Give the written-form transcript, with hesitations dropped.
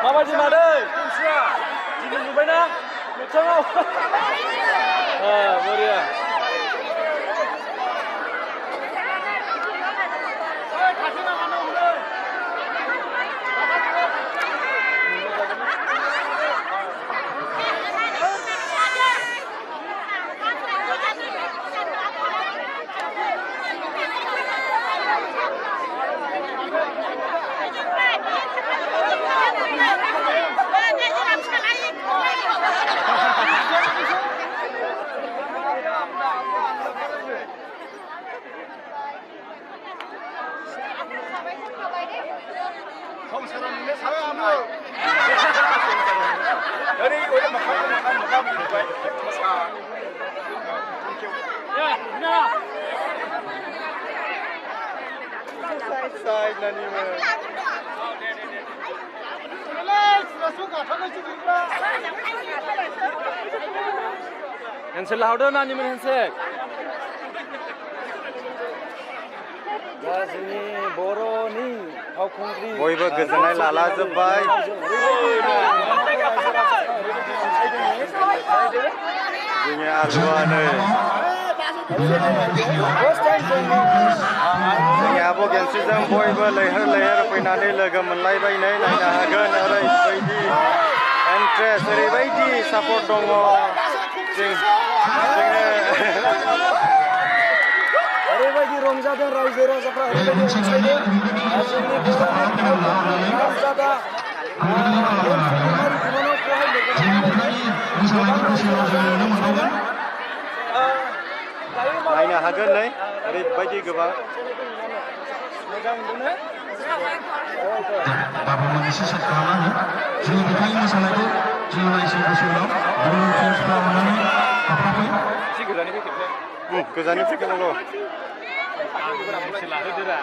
माबायदि मादै gemsriया दिनै नुबायना मोगथाङाव बरिया handshake लाहरदो नानिमोन handshake दा जोंनि बर'नि फावखुंग्रि बयबो गोजोननाय लाला जोब्बाय जोंनि आलुआनो जोंनि आब' gemsriजों बयबो लैहोर लैहोर फैनानै लोगो मोनलायबाय नै नायनो हागोन ओरैबायदि इन्ट्रेस्ट ओरैबायदि सापर्ट दङ ओरैबायदि रंजादों रायजो राजाफ्रा ओरैबायदि अनसायदों जोंनि बर'नि रंजादा नायनो हागोन नै ओरैबायदि गोबां मोजां मोनो बाबुमोन एसे सेट खालामनानै जोंनि मेथाइ मोसानायखौ जोङो एसे गोसोआव गुबुन टिमफ्रा मोननानै हाबफाबाय एसे गोजाननि फैखेबसै गोजाननि फैखेबनांगौ लाहोदोरा